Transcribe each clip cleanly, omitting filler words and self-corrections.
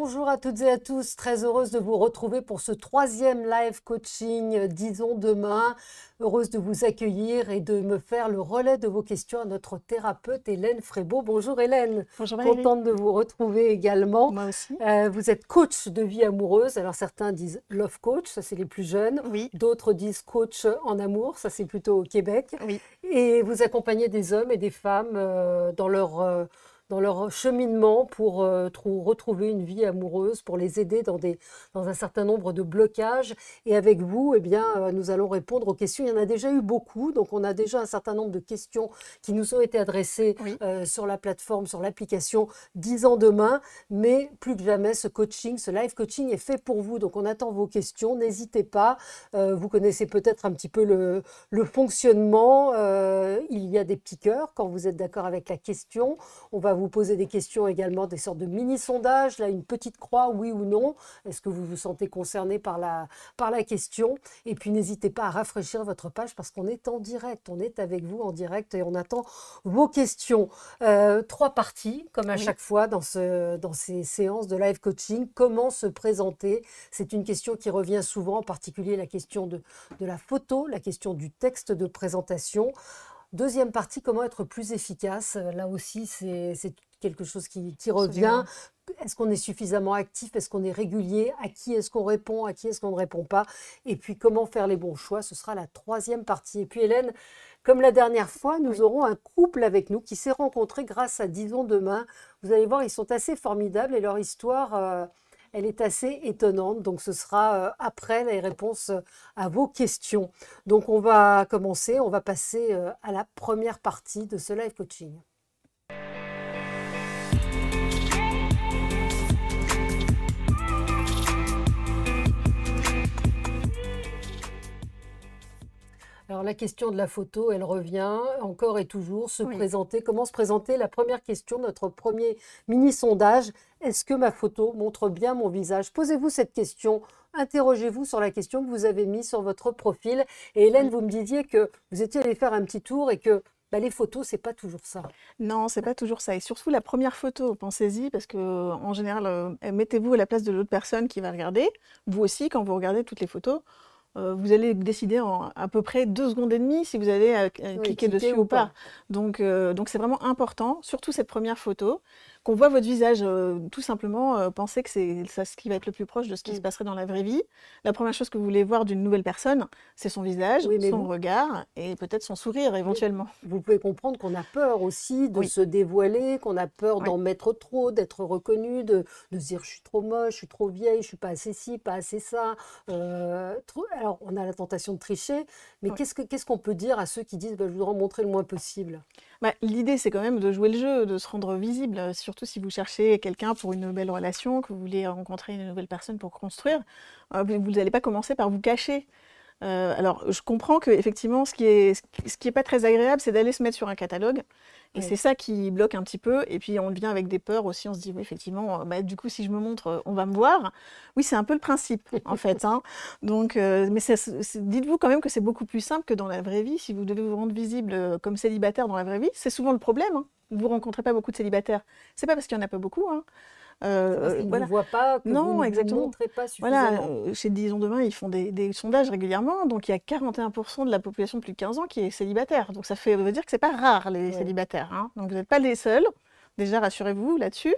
Bonjour à toutes et à tous, très heureuse de vous retrouver pour ce troisième live coaching, disons demain. Heureuse de vous accueillir et de me faire le relais de vos questions à notre thérapeute Hélène Frébault. Bonjour Hélène, Bonjour Valérie. contente de vous retrouver également. Moi aussi. Vous êtes coach de vie amoureuse, alors certains disent love coach, ça c'est les plus jeunes, Oui, d'autres disent coach en amour, ça c'est plutôt au Québec. oui, Et vous accompagnez des hommes et des femmes dans leur cheminement pour retrouver une vie amoureuse, pour les aider dans un certain nombre de blocages. Et avec vous, eh bien, nous allons répondre aux questions. Il y en a déjà eu beaucoup, donc on a déjà un certain nombre de questions qui nous ont été adressées oui. sur la plateforme, sur l'application 10 ans demain. Mais plus que jamais, ce coaching, ce live coaching est fait pour vous. Donc on attend vos questions, n'hésitez pas. Vous connaissez peut-être un petit peu le fonctionnement. Il y a des petits cœurs quand vous êtes d'accord avec la question. On va vous poser des questions également, des sortes de mini-sondages. Là, une petite croix, oui ou non. Est-ce que vous vous sentez concerné par la question? Et puis, n'hésitez pas à rafraîchir votre page parce qu'on est en direct. On est avec vous en direct et on attend vos questions. 3 parties, comme à Oui. chaque fois dans ces séances de live coaching. Comment se présenter? C'est une question qui revient souvent, en particulier la question de la photo, la question du texte de présentation. Deuxième partie, comment être plus efficace? Là aussi, c'est quelque chose qui revient. Absolument. Est-ce qu'on est suffisamment actif? Est-ce qu'on est régulier? À qui est-ce qu'on répond? À qui est-ce qu'on ne répond pas? Et puis, comment faire les bons choix? Ce sera la troisième partie. Et puis, Hélène, comme la dernière fois, nous Oui. aurons un couple avec nous qui s'est rencontré grâce à Disons Demain. Vous allez voir, ils sont assez formidables et leur histoire, elle est assez étonnante. Donc, ce sera après les réponses à vos questions. Donc, on va commencer, on va passer à la première partie de ce live coaching. Alors, la question de la photo, elle revient encore et toujours, se Oui. présenter. Comment se présenter? La première question, notre premier mini-sondage. Est-ce que ma photo montre bien mon visage? Posez-vous cette question. Interrogez-vous sur la question que vous avez mise sur votre profil. Et Hélène, Oui. vous me disiez que vous étiez allée faire un petit tour et que les photos, c'est pas toujours ça. Non, c'est pas toujours ça. Et surtout la première photo, pensez-y, parce que en général, mettez-vous à la place de l'autre personne qui va regarder. Vous aussi, quand vous regardez toutes les photos, vous allez décider en à peu près 2 secondes et demie si vous allez Oui, cliquer cliquer dessus ou ou pas. Donc c'est vraiment important, surtout cette première photo, qu'on voit votre visage. Tout simplement, pensez que c'est ça ce qui va être le plus proche de ce qui se passerait dans la vraie vie. La première chose que vous voulez voir d'une nouvelle personne, c'est son visage, Oui, mais son regard et peut-être son sourire éventuellement. vous pouvez comprendre qu'on a peur aussi de Oui, se dévoiler, qu'on a peur oui, d'en mettre trop, d'être reconnu, de se dire je suis trop moche, je suis trop vieille, je suis pas assez ci, pas assez ça. Alors, on a la tentation de tricher, mais oui. qu'est-ce qu'on peut dire à ceux qui disent je voudrais en montrer le moins possible? Bah, l'idée, c'est quand même de jouer le jeu, de se rendre visible, surtout si vous cherchez quelqu'un pour une belle relation, que vous voulez rencontrer une nouvelle personne pour construire. Vous n'allez pas commencer par vous cacher. Alors, je comprends qu'effectivement, ce qui est pas très agréable, c'est d'aller se mettre sur un catalogue. Et Oui. c'est ça qui bloque un petit peu. Et puis, on vient avec des peurs aussi. On se dit, oui, effectivement, bah, du coup, si je me montre, on va me voir. Oui, c'est un peu le principe, en fait, hein. Donc, mais dites-vous quand même que c'est beaucoup plus simple que dans la vraie vie. Si vous devez vous rendre visible comme célibataire dans la vraie vie, c'est souvent le problème, hein. Vous rencontrez pas beaucoup de célibataires. C'est pas parce qu'il y en a pas beaucoup, hein. C'est parce qu'ils ne vous Voilà. voient pas, que vous Non, ne vous exactement. montrez pas Voilà, suffisamment. chez Disons Demain, ils font des sondages régulièrement, donc il y a 41% de la population de plus de 15 ans qui est célibataire. Donc ça veut dire que c'est pas rare les Ouais. célibataires, hein. Donc vous n'êtes pas les seuls. Déjà, rassurez-vous là-dessus.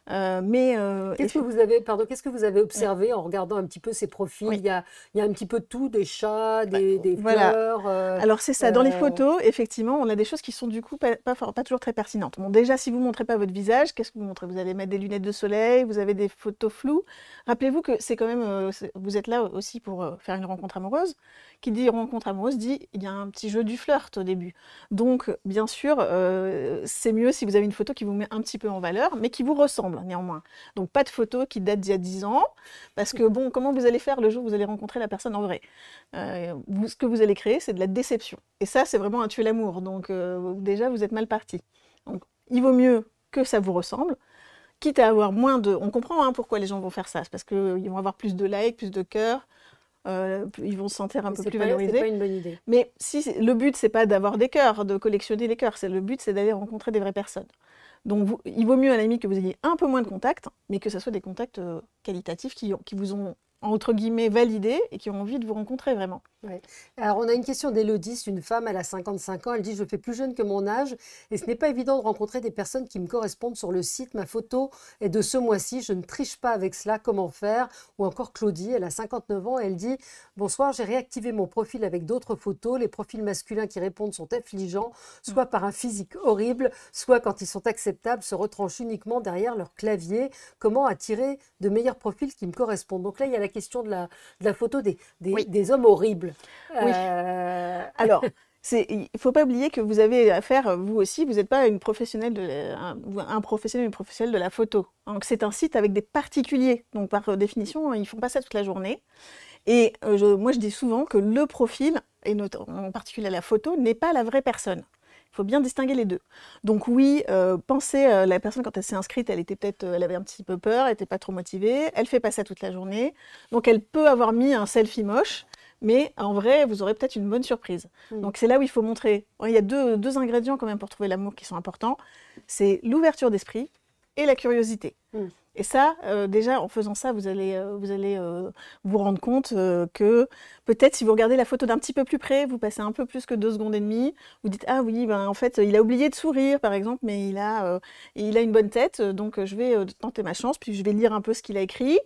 Mais Qu'est-ce que vous avez ouais, observé en regardant un petit peu ces profils? oui. Il y a un petit peu de tout, des chats, Bah, des voilà. fleurs. Alors c'est ça, dans les photos, effectivement, on a des choses qui sont du coup pas toujours très pertinentes. Bon, déjà, si vous ne montrez pas votre visage, qu'est-ce que vous montrez? Vous allez mettre des lunettes de soleil, vous avez des photos floues. Rappelez-vous que c'est quand même, vous êtes là aussi pour faire une rencontre amoureuse. Qui dit rencontre amoureuse dit il y a un petit jeu du flirt au début. Donc, bien sûr, c'est mieux si vous avez une photo qui vous met un petit peu en valeur, mais qui vous ressemble néanmoins. Donc, pas de photo qui date d'il y a 10 ans, parce que bon, comment vous allez faire le jour où vous allez rencontrer la personne en vrai? Ce que vous allez créer, c'est de la déception. Et ça, c'est vraiment un tuer l'amour. Donc déjà, vous êtes mal parti. Donc il vaut mieux que ça vous ressemble, quitte à avoir moins de... On comprend hein, pourquoi les gens vont faire ça. C'est parce qu'ils vont avoir plus de likes, plus de cœurs, ils vont se sentir un Mais peu c'est plus pas valorisés. une bonne idée. Mais si le but, c'est pas d'avoir des cœurs, de collectionner les cœurs, le but, c'est d'aller rencontrer des vraies personnes. Donc, il vaut mieux à la limite que vous ayez un peu moins de contacts, mais que ce soit des contacts qualitatifs qui vous ont, entre guillemets, validé et qui ont envie de vous rencontrer vraiment. Ouais. Alors, on a une question d'Élodie, c'est une femme, elle a 55 ans, elle dit: je fais plus jeune que mon âge et ce n'est pas évident de rencontrer des personnes qui me correspondent sur le site. Ma photo est de ce mois-ci, je ne triche pas avec cela, comment faire? Ou encore Claudie, elle a 59 ans et elle dit: bonsoir, j'ai réactivé mon profil avec d'autres photos. Les profils masculins qui répondent sont affligeants, soit par un physique horrible, soit quand ils sont acceptables, se retranchent uniquement derrière leur clavier. Comment attirer de meilleurs profils qui me correspondent? Donc là, il y a la question de la photo Oui, des hommes horribles. oui. Alors, il ne faut pas oublier que vous avez affaire, vous aussi, vous n'êtes pas une professionnelle un professionnel ou une professionnelle de la photo. Donc, c'est un site avec des particuliers. Donc, par définition, ils ne font pas ça toute la journée. Et moi, je dis souvent que le profil, et en particulier la photo, n'est pas la vraie personne. Il faut bien distinguer les deux. Donc oui, pensez, la personne quand elle s'est inscrite, elle avait un petit peu peur, elle n'était pas trop motivée, elle fait pas ça toute la journée, donc elle peut avoir mis un selfie moche, mais en vrai, vous aurez peut-être une bonne surprise. Donc c'est là où il faut montrer. Il y a deux ingrédients quand même pour trouver l'amour qui sont importants, c'est l'ouverture d'esprit et la curiosité. Et ça, déjà, en faisant ça, vous allez vous rendre compte que peut-être si vous regardez la photo d'un petit peu plus près, vous passez un peu plus que 2 secondes et demie, vous dites: ah oui, ben, en fait, il a oublié de sourire, par exemple, mais il a une bonne tête, donc je vais tenter ma chance, puis je vais lire un peu ce qu'il a écrit,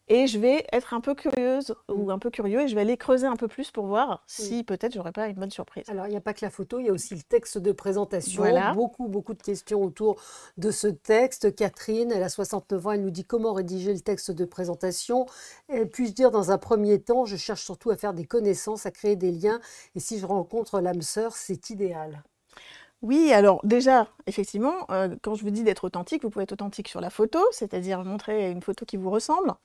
et je vais être un peu curieuse ou un peu curieux, et je vais aller creuser un peu plus pour voir si peut-être j'aurais pas une bonne surprise. Alors, il n'y a pas que la photo, il y a aussi le texte de présentation. Voilà. Beaucoup de questions autour de ce texte. Catherine, elle a 69 ans, elle nous dit: comment rédiger le texte de présentation? Puis-je dire, dans un premier temps, je cherche surtout à faire des connaissances, à créer des liens, et si je rencontre l'âme sœur, c'est idéal. Oui, alors déjà, effectivement, quand je vous dis d'être authentique, vous pouvez être authentique sur la photo, c'est-à-dire montrer une photo qui vous ressemble,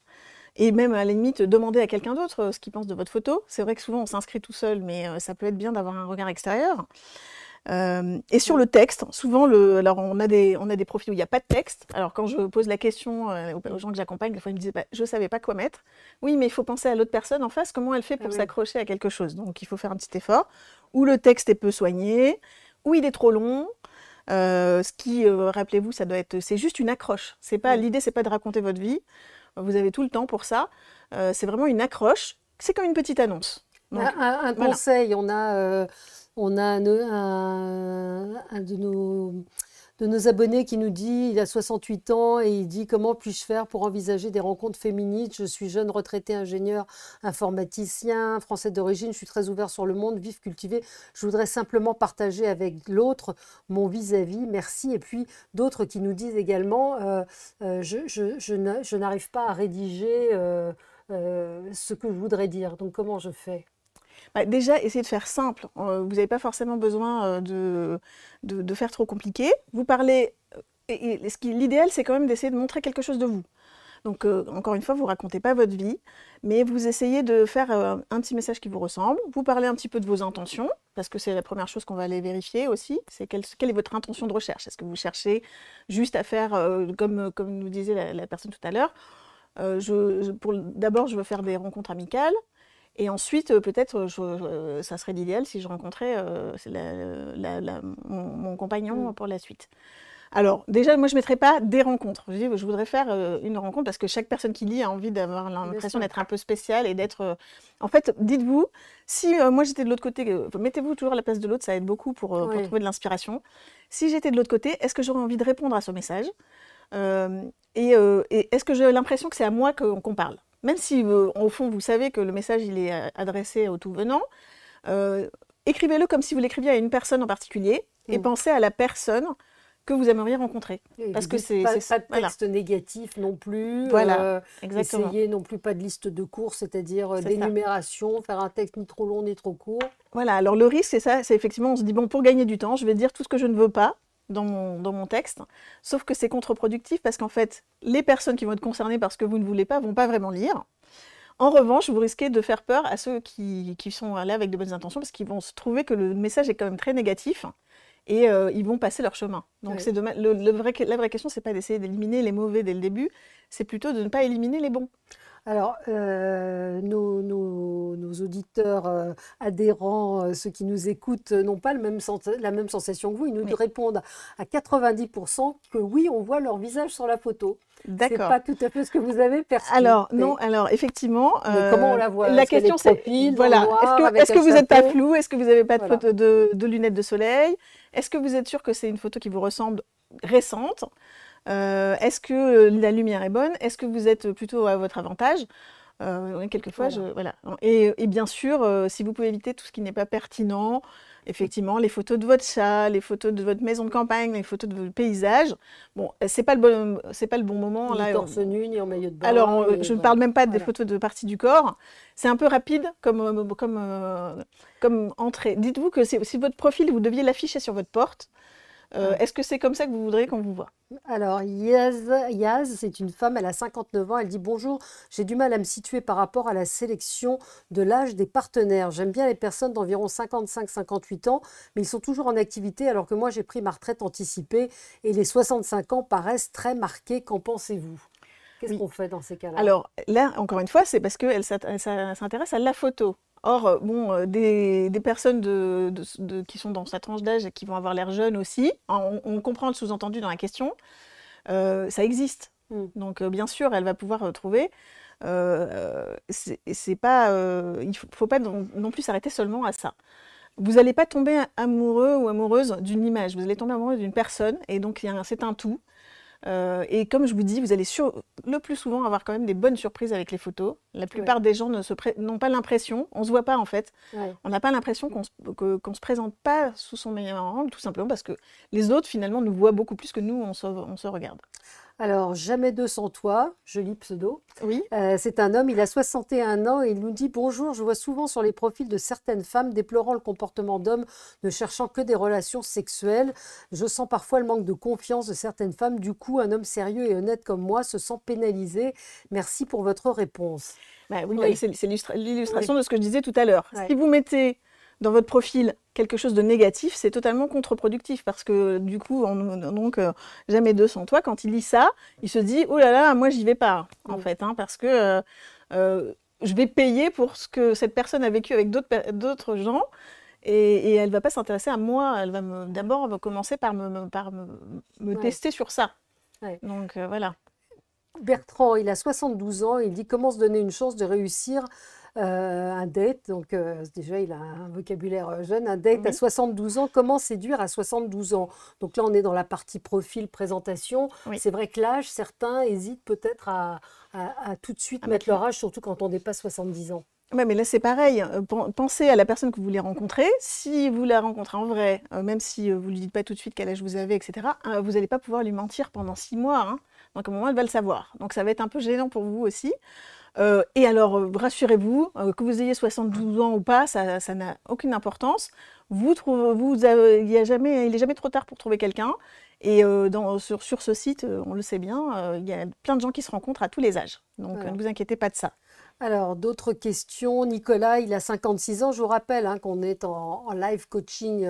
et même à la limite demander à quelqu'un d'autre ce qu'il pense de votre photo. C'est vrai que souvent on s'inscrit tout seul, mais ça peut être bien d'avoir un regard extérieur. Et sur le texte, souvent, alors on a des profils où il n'y a pas de texte. Alors quand je pose la question aux gens que j'accompagne, des fois ils me disent: bah, je ne savais pas quoi mettre. Oui, mais il faut penser à l'autre personne en face, comment elle fait pour s'accrocher à quelque chose. Donc il faut faire un petit effort. Ou le texte est peu soigné, ou il est trop long. Rappelez-vous, c'est juste une accroche. L'idée, c'est pas de raconter votre vie. Vous avez tout le temps pour ça. C'est vraiment une accroche. C'est comme une petite annonce. Donc, Un voilà. conseil, on a un de nos abonnés qui nous dit: il a 68 ans et il dit: comment puis-je faire pour envisager des rencontres féminines? Je suis jeune retraité ingénieur informaticien, français d'origine, je suis très ouvert sur le monde, vif, cultivé. Je voudrais simplement partager avec l'autre mon vis-à-vis, merci. Et puis d'autres qui nous disent également: je n'arrive pas à rédiger ce que je voudrais dire, donc comment je fais? Bah, déjà, essayez de faire simple. Vous n'avez pas forcément besoin de faire trop compliqué. Vous parlez, l'idéal, c'est quand même d'essayer de montrer quelque chose de vous. Donc, encore une fois, vous ne racontez pas votre vie, mais vous essayez de faire un petit message qui vous ressemble. Vous parlez un petit peu de vos intentions, parce que c'est la première chose qu'on va aller vérifier aussi. C'est quelle est votre intention de recherche? Est-ce que vous cherchez juste à faire, comme nous disait la personne tout à l'heure, d'abord, je veux faire des rencontres amicales. Et ensuite, peut-être, ça serait l'idéal si je rencontrais mon compagnon pour la suite. Alors, déjà, moi, je ne mettrais pas des rencontres. Je voudrais faire une rencontre parce que chaque personne qui lit a envie d'avoir l'impression d'être un peu spéciale et d'être... En fait, dites-vous, si moi j'étais de l'autre côté, mettez-vous toujours à la place de l'autre, ça aide beaucoup pour trouver de l'inspiration. Si j'étais de l'autre côté, est-ce que j'aurais envie de répondre à ce message? Et est-ce que j'ai l'impression que c'est à moi qu'on parle? Même si, au fond, vous savez que le message il est adressé au tout venant, écrivez-le comme si vous l'écriviez à une personne en particulier et pensez à la personne que vous aimeriez rencontrer. Et parce que pas de texte négatif non plus. Voilà, exactement. Essayez non plus pas de liste de courses, c'est-à-dire d'énumération, faire un texte ni trop long ni trop court. Voilà, alors le risque, c'est ça, c'est effectivement, on se dit, bon, pour gagner du temps, je vais dire tout ce que je ne veux pas dans mon texte, sauf que c'est contre-productif parce qu'en fait, les personnes qui vont être concernées par ce que vous ne voulez pas vont pas vraiment lire. En revanche, vous risquez de faire peur à ceux qui sont là avec de bonnes intentions parce qu'ils vont se trouver que le message est quand même très négatif et ils vont passer leur chemin. Donc c'est dommage. La vraie question, c'est pas d'essayer d'éliminer les mauvais dès le début, c'est plutôt de ne pas éliminer les bons. Alors, nos auditeurs adhérents, ceux qui nous écoutent, n'ont pas la même sensation que vous. Ils nous Oui, répondent à 90% que oui, on voit leur visage sur la photo. C'est d'accord. pas tout à fait ce que vous avez perçu. Alors, non, alors effectivement, Mais comment on la voit? la Est-ce qu'elle est question c'est, profil, dans le voilà, noir, est-ce avec que un vous n'êtes pas chapeau? flou? Est-ce que vous n'avez pas de Voilà. photo de lunettes de soleil? Est-ce que vous êtes sûr que c'est une photo qui vous ressemble récente? Est-ce que la lumière est bonne? Est-ce que vous êtes plutôt à votre avantage? Ouais, quelquefois, Voilà. voilà. Et bien sûr, si vous pouvez éviter tout ce qui n'est pas pertinent, effectivement, les photos de votre chat, les photos de votre maison de campagne, les photos de votre paysage, bon, c'est pas le bon moment Ni là. torse nu, ni en maillot de Alors, bain, ni je ne voilà. parle même pas des Voilà. photos de parties du corps. C'est un peu rapide comme entrée. Dites-vous que si votre profil, vous deviez l'afficher sur votre porte, Ouais. est-ce que c'est comme ça que vous voudriez qu'on vous voit? Alors, Yaz, c'est une femme, elle a 59 ans, elle dit: Bonjour, j'ai du mal à me situer par rapport à la sélection de l'âge des partenaires. J'aime bien les personnes d'environ 55-58 ans, mais ils sont toujours en activité alors que moi j'ai pris ma retraite anticipée et les 65 ans paraissent très marqués. Qu'en pensez-vous? Qu'est-ce Oui. qu'on fait dans ces cas-là? Alors là, encore une fois, c'est parce qu'elle s'intéresse à la photo. Or, bon, des personnes qui sont dans sa tranche d'âge et qui vont avoir l'air jeunes aussi, hein, on comprend le sous-entendu dans la question, ça existe. Hmm. Donc, bien sûr, elle va pouvoir trouver. C'est pas, il faut pas non plus s'arrêter seulement à ça. Vous n'allez pas tomber amoureux ou amoureuse d'une image, vous allez tomber amoureux d'une personne, et donc c'est un tout. Et comme je vous dis, vous allez le plus souvent avoir quand même des bonnes surprises avec les photos. La Ouais, plupart des gens n'ont pas l'impression, on ne se voit pas en fait, ouais. on n'a pas l'impression qu'on se présente pas sous son meilleur angle, tout simplement parce que les autres finalement nous voient beaucoup plus que nous, on se regarde. Alors, Jamais deux sans toi, joli pseudo. Oui, C'est un homme, il a 61 ans et il nous dit: Bonjour, je vois souvent sur les profils de certaines femmes déplorant le comportement d'hommes ne cherchant que des relations sexuelles. Je sens parfois le manque de confiance de certaines femmes. Du coup, un homme sérieux et honnête comme moi se sent pénalisé. Merci pour votre réponse. bah oui, Oui, c'est l'illustration oui, de ce que je disais tout à l'heure. ouais, Si vous mettez dans votre profil quelque chose de négatif, c'est totalement contre-productif parce que du coup, donc jamais deux sans toi, quand il lit ça, il se dit oh là là, moi j'y vais pas en mm, fait, hein, parce que je vais payer pour ce que cette personne a vécu avec d'autres gens et elle va pas s'intéresser à moi, elle va d'abord commencer par me ouais, tester sur ça. ouais. Donc voilà. Bertrand, il a 72 ans, il dit: Comment se donner une chance de réussir un date? Donc, déjà, il a un vocabulaire jeune. Un date à Oui, 72 ans, comment séduire à 72 ans? Donc là, on est dans la partie profil, présentation. oui. C'est vrai que l'âge, certains hésitent peut-être à tout de suite Ah bah, mettre leur âge, surtout quand on dépasse 70 ans. ouais, mais là, c'est pareil. Pensez à la personne que vous voulez rencontrer. Si vous la rencontrez en vrai, même si vous ne lui dites pas tout de suite quel âge vous avez, etc., vous n'allez pas pouvoir lui mentir pendant 6 mois, hein. Donc, à un moment, elle va le savoir. Donc, ça va être un peu gênant pour vous aussi. Et alors, rassurez-vous, que vous ayez 72 ans ou pas, ça n'a aucune importance. Il est jamais trop tard pour trouver quelqu'un. Et sur ce site, on le sait bien, il y a plein de gens qui se rencontrent à tous les âges. Donc, Voilà. ne vous inquiétez pas de ça. Alors, d'autres questions. Nicolas, il a 56 ans. Je vous rappelle qu'on est en live coaching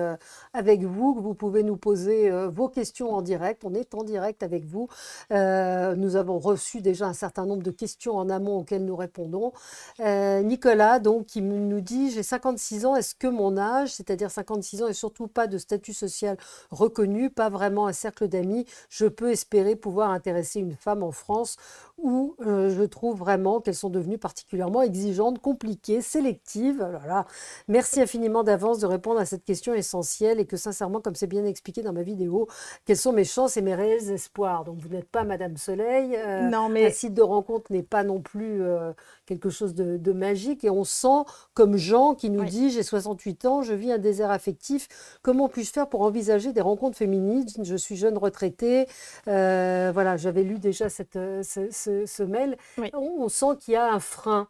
avec vous, que vous pouvez nous poser vos questions en direct. On est en direct avec vous. Nous avons reçu déjà un certain nombre de questions en amont auxquelles nous répondons. Nicolas, donc, qui nous dit: J'ai 56 ans. Est-ce que mon âge, c'est-à-dire 56 ans, et surtout pas de statut social reconnu, pas vraiment un cercle d'amis, je peux espérer pouvoir intéresser une femme en France où je trouve vraiment qu'elles sont devenues particulièrement exigeantes, compliquées, sélectives? Oh là là. Merci infiniment d'avance de répondre à cette question essentielle et que sincèrement, comme c'est bien expliqué dans ma vidéo, quelles sont mes chances et mes réels espoirs? Donc vous n'êtes pas Madame Soleil, Non, un mais site de rencontre n'est pas non plus quelque chose de magique et on sent comme Jean qui nous oui. dit: J'ai 68 ans, je vis un désert affectif, comment puis-je faire pour envisager des rencontres féminines? Je suis jeune retraitée. Voilà, j'avais lu déjà ce mail. Oui. On sent qu'il y a un frein,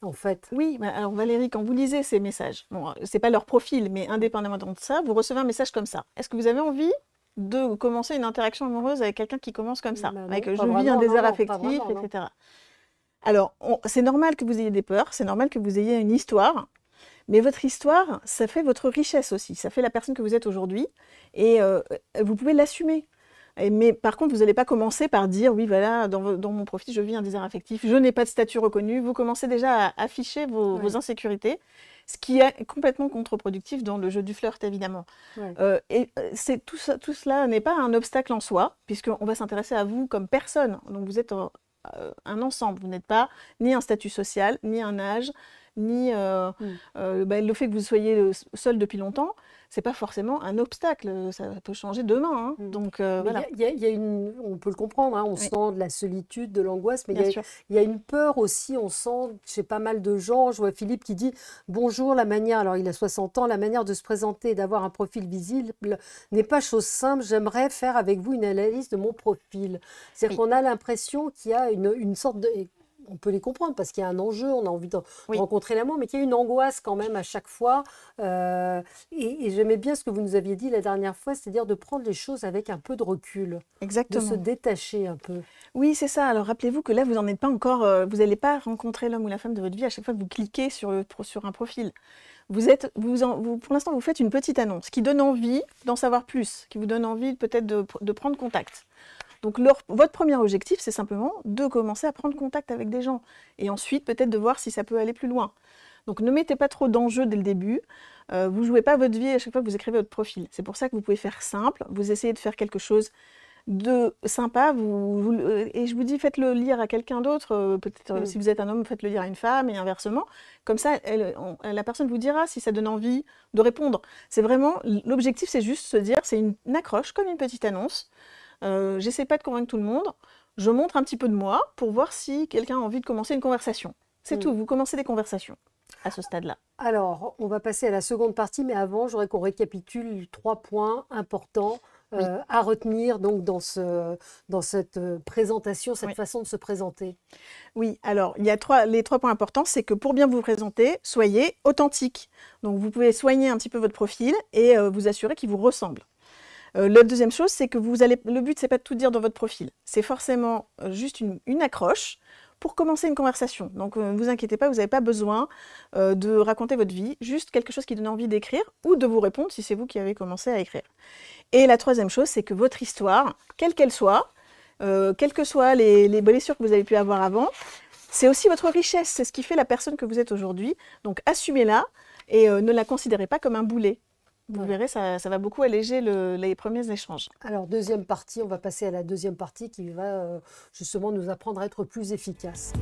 en fait. Oui, bah, alors Valérie, quand vous lisez ces messages, bon, c'est pas leur profil, mais indépendamment de ça, vous recevez un message comme ça. Est-ce que vous avez envie de commencer une interaction amoureuse avec quelqu'un qui commence comme ça, Ben avec non, je pas vis un vraiment, non, désir non, pas affectif, vraiment, non. etc. Alors, c'est normal que vous ayez des peurs, c'est normal que vous ayez une histoire, mais votre histoire, ça fait votre richesse aussi, ça fait la personne que vous êtes aujourd'hui, et vous pouvez l'assumer. Mais par contre, vous n'allez pas commencer par dire, oui, voilà, dans mon profil, je vis un désir affectif, je n'ai pas de statut reconnu. Vous commencez déjà à afficher vos insécurités, ce qui est complètement contre-productif dans le jeu du flirt, évidemment. Tout cela n'est pas un obstacle en soi, puisqu'on va s'intéresser à vous comme personne. Donc vous êtes un ensemble, vous n'êtes pas ni un statut social, ni un âge, ni le fait que vous soyez seul depuis longtemps, c'est pas forcément un obstacle, ça peut changer demain. Hein. Donc voilà. On peut le comprendre, hein, on sent de la solitude, de l'angoisse, mais Bien sûr. il y a une peur aussi, on sent chez pas mal de gens. Je vois Philippe qui dit bonjour, la manière, alors il a 60 ans, la manière de se présenter et d'avoir un profil visible n'est pas chose simple. J'aimerais faire avec vous une analyse de mon profil. C'est-à-dire qu'on a l'impression qu'il y a une sorte de. On peut les comprendre parce qu'il y a un enjeu, on a envie de rencontrer l'amour, mais qu'il y a une angoisse quand même à chaque fois. Et j'aimais bien ce que vous nous aviez dit la dernière fois, c'est-à-dire de prendre les choses avec un peu de recul. Exactement. De se détacher un peu. Oui, c'est ça. Alors rappelez-vous que là, vous n'en êtes pas encore, vous n'allez pas rencontrer l'homme ou la femme de votre vie à chaque fois que vous cliquez sur un profil. Pour l'instant, vous faites une petite annonce qui donne envie d'en savoir plus, qui vous donne envie peut-être de prendre contact. Donc votre premier objectif, c'est simplement de commencer à prendre contact avec des gens et ensuite peut-être de voir si ça peut aller plus loin. Donc ne mettez pas trop d'enjeux dès le début, vous ne jouez pas votre vie à chaque fois que vous écrivez votre profil. C'est pour ça que vous pouvez faire simple, vous essayez de faire quelque chose de sympa, et je vous dis faites-le lire à quelqu'un d'autre, peut-être si vous êtes un homme, faites-le lire à une femme et inversement. Comme ça, la personne vous dira si ça donne envie de répondre. C'est vraiment, l'objectif c'est juste se dire, c'est une accroche comme une petite annonce. J'essaie pas de convaincre tout le monde, je montre un petit peu de moi pour voir si quelqu'un a envie de commencer une conversation. C'est tout, vous commencez des conversations à ce stade-là. Alors, on va passer à la seconde partie, mais avant, j'aurais qu'on récapitule 3 points importants à retenir donc dans cette présentation, cette façon de se présenter. Oui, alors il y a les 3 points importants, c'est que pour bien vous présenter, soyez authentique. Donc vous pouvez soigner un petit peu votre profil et vous assurer qu'il vous ressemble. La deuxième chose, c'est que le but, c'est pas de tout dire dans votre profil. C'est forcément juste une accroche pour commencer une conversation. Donc ne vous inquiétez pas, vous n'avez pas besoin de raconter votre vie, juste quelque chose qui donne envie d'écrire ou de vous répondre si c'est vous qui avez commencé à écrire. Et la troisième chose, c'est que votre histoire, quelle qu'elle soit, quelles que soient les blessures que vous avez pu avoir avant, c'est aussi votre richesse, c'est ce qui fait la personne que vous êtes aujourd'hui. Donc assumez-la et ne la considérez pas comme un boulet. Vous verrez, ça va beaucoup alléger les premiers échanges. Alors, deuxième partie, on va passer à la deuxième partie qui va justement nous apprendre à être plus efficaces.